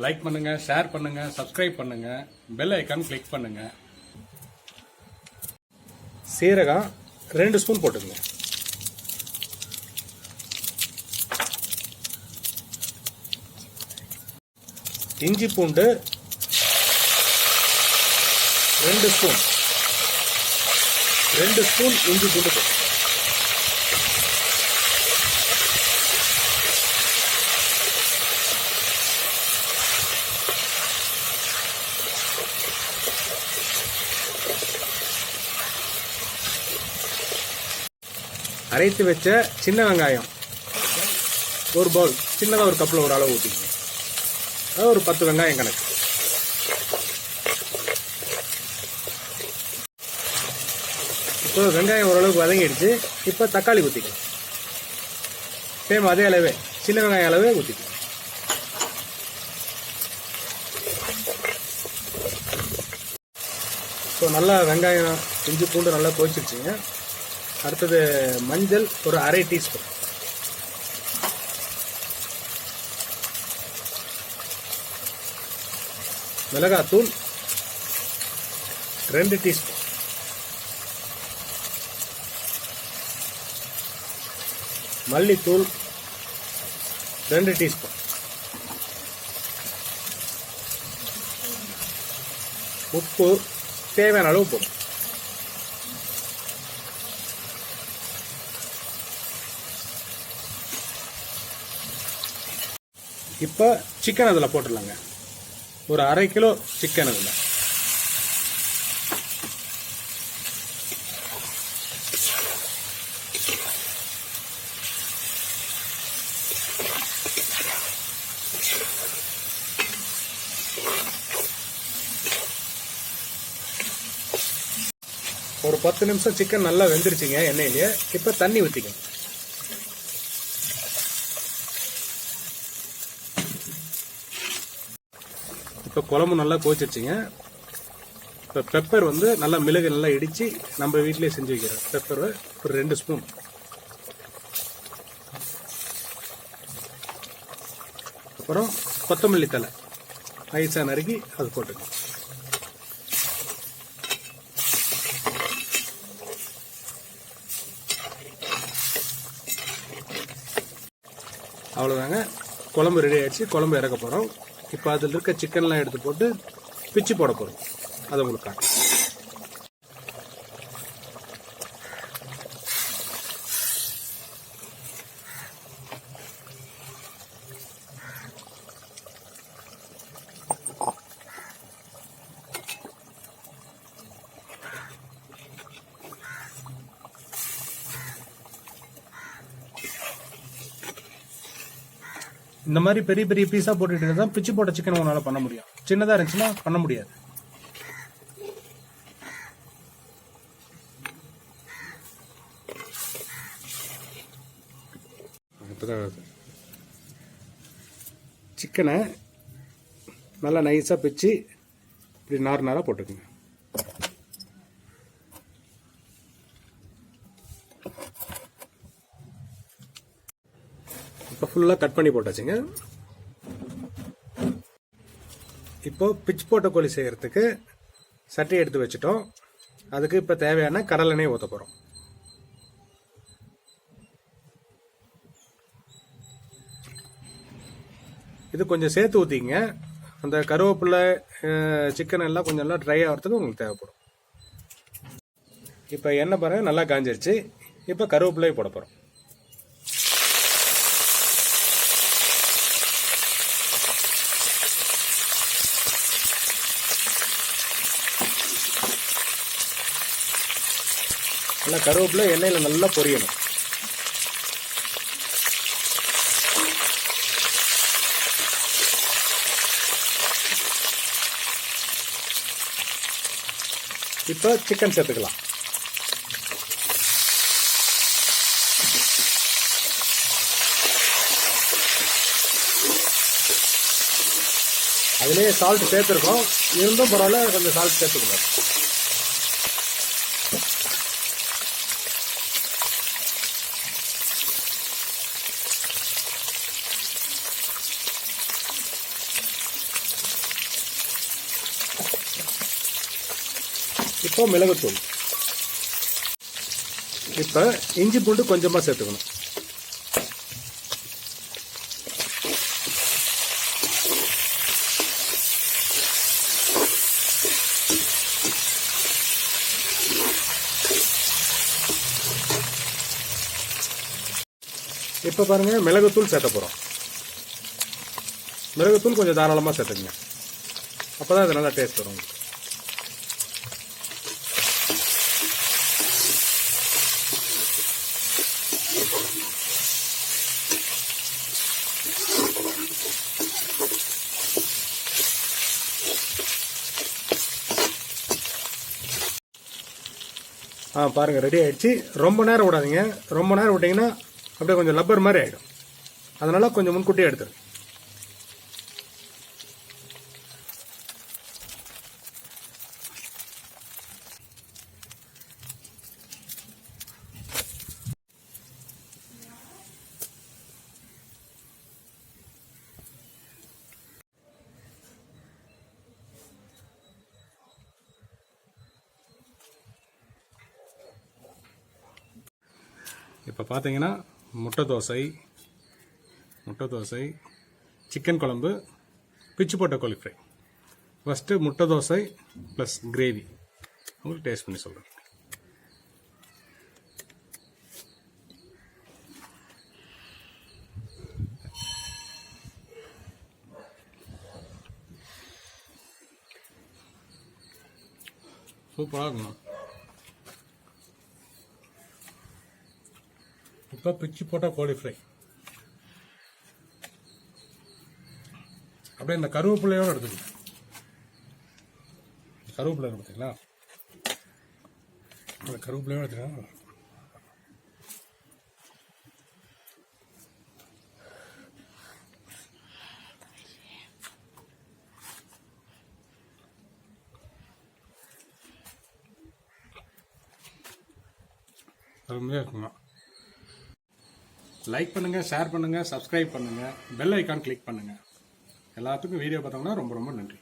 Like பண்ணுங்க, share பண்ணுங்க, subscribe பண்ணுங்க, பெல் ஐக்கான் கிளிக் பண்ணுங்க. சீரகம் 2 ஸ்பூன் போட்டுக்கங்க. இஞ்சி பூண்டு 2 ஸ்பூன். 2 ஸ்பூன் இஞ்சி பூண்டு போட்டு அரைத்து வச்ச சின்ன வெங்காயம் ஒரு பவுல், சின்னதாக ஒரு கப்பில் ஒரு அளவு ஊற்றிக்கங்க. அது ஒரு 10 வெங்காயம் கணக்கு. இப்போ வெங்காயம் ஓரளவுக்கு வதங்கிடுச்சு. இப்போ தக்காளி ஊற்றிக்கலாம். சேம் அதே அளவே, சின்ன வெங்காயம் அளவே ஊற்றிக்கலாம். ஸோ நல்லா வெங்காயம் இஞ்சி பூண்டு நல்லா கொதிச்சிருச்சுங்க. அடுத்தது மஞ்சள் ஒரு அரை டீஸ்பூன், மிளகாத்தூள் 2 டீஸ்பூன், மல்லித்தூள் 2 டீஸ்பூன், உப்பு தேவையான அளவு போடும். இப்போ சிக்கன் அதில் போட்டுடலாங்க. ஒரு 1/2 கிலோ சிக்கன் அதில். ஒரு 10 நிமிஷம் சிக்கன் நல்லா வெந்துருச்சுங்க எண்ணெயிலேயே. இப்போ தண்ணி ஊற்றிக்கணும். இப்போ குழம்பு நல்லா கொதிச்சிருச்சுங்க. இப்போ பெப்பர் வந்து நல்லா மிளகு நல்லா இடித்து நம்ம வீட்டிலேயே செஞ்சு வைக்கிறோம். பெப்பர் ஒரு 2 ஸ்பூன். அப்புறம் கொத்தமல்லி தழை ஐஸாக நறுக்கி அது போட்டுக்கணும். அவ்வளோதாங்க, குழம்பு ரெடி ஆயிடுச்சு. குழம்பு இறக்க போகிறோம். இப்போ அதில் இருக்க சிக்கன்லாம் எடுத்து போட்டு பிச்சு போட போகிறோம். அதை உங்களுக்கு காட்டு. இந்த மாதிரி பெரிய பெரிய பீஸா போட்டுட்டு தான் பிச்சு போட்ட சிக்கன் உங்களால பண்ண முடியும். சின்னதா இருந்துச்சுன்னா பண்ண முடியாது. சிக்கனை நல்லா நைஸா பிச்சு இப்படி நார் நாரா போட்டுக்குங்க. இப்போ ஃபுல்லாக கட் பண்ணி போட்டாச்சுங்க. இப்போ பிச்சு போட்ட கோழி செய்யறதுக்கு சட்டி எடுத்து வச்சுட்டோம். அதுக்கு இப்போ தேவையான கடலை எண்ணெய் ஊற்ற போகிறோம். இது கொஞ்சம் சேர்த்து ஊற்றிங்க. அந்த கருவேப்பிலை சிக்கன் எல்லாம் கொஞ்சம் நல்லா ட்ரை ஆகிறதுக்கு உங்களுக்கு தேவைப்படும். இப்போ எண்ணெய் பாருங்க நல்லா காஞ்சிருச்சு. இப்போ கருவேப்பிலையை போட போகிறோம். நல்லா கருவேப்பிலை எண்ணெயில் நல்லா பொரியணும். இப்போ சிக்கன் சேர்த்துக்கலாம். அதுலேயே சால்ட் சேர்த்துருக்கோம். இருந்தும் பரவாயில்ல, கொஞ்சம் சால்ட் சேர்த்துக்கணும். இப்போ மிளகுத்தூள். இப்போ இஞ்சி பூண்டு கொஞ்சமாக சேர்த்துக்கணும். இப்போ பாருங்க மிளகுத்தூள் சேர்த்த போகிறோம். மிளகுத்தூள் கொஞ்சம் தாராளமாக சேர்த்துக்குங்க, அப்போ தான் அது நல்லா டேஸ்ட் வரும். பாருங்க ரெடி ஆயிடுச்சு. ரொம்ப நேரம் விடாதீங்க, ரொம்ப நேரம் விட்டீங்கன்னா அப்படியே கொஞ்சம் லப்பர் மாதிரி ஆகிடும். அதனால கொஞ்சம் முன்கூட்டியே எடுத்துரு. இப்போ பார்த்தீங்கன்னா முட்டை தோசை, சிக்கன் குழம்பு, பிச்சு போட்ட கோழி ஃப்ரை. ஃபஸ்ட்டு முட்டை தோசை ப்ளஸ் கிரேவி உங்களுக்கு டேஸ்ட் பண்ணி சொல்கிறேன். சூப்பராக இருக்கணும். இப்போ பிச்சு போட்ட கோழி ஃப்ரை அப்படியே இந்த கருவேப்பிலையோடு எடுத்துக்கலாம். கருவேப்பிலை பார்த்தீங்களா, அந்த கருவேப்பிலையோடு எடுத்துக்கலாம். அருமையாக இருக்குங்க. லைக் பண்ணுங்கள், ஷேர் பண்ணுங்கள், சப்ஸ்கிரைப் பண்ணுங்கள், பெல் ஐக்கான் கிளிக் பண்ணுங்கள். எல்லாத்துக்கும் வீடியோ பார்த்தோம்னா ரொம்ப ரொம்ப நன்றி.